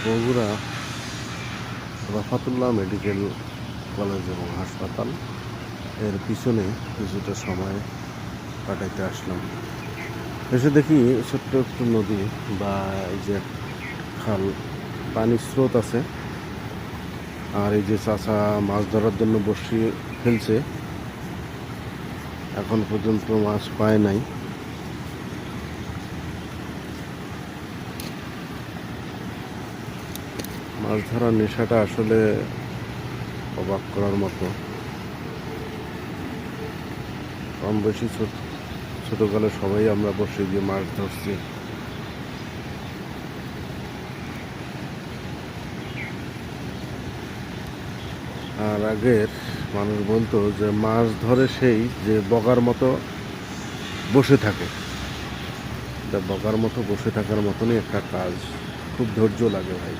Bogura Rafatullah medical college এবং হাসপাতাল এর পিছনে কিছুটা সময় কাটাইতে আসলাম। এসে দেখি ছোট্ট একটু নদী বা এই যে খাল, পানির স্রোত আছে। আর এই যে চাচা মাছ ধরার জন্য বসি ফেলছে, এখন পর্যন্ত মাছ পায় নাই। মাছ ধরার নেশাটা আসলে অবাক করার মতো। কম বেশি ছোটকালে সবাই আমরা বসে গিয়ে মাছ ধরছি। আর আগের মানুষ বলতো যে মাছ ধরে সেই যে বগার মতো বসে থাকে। বগার মতো বসে থাকার মতনই একটা কাজ, খুব ধৈর্য লাগে ভাই।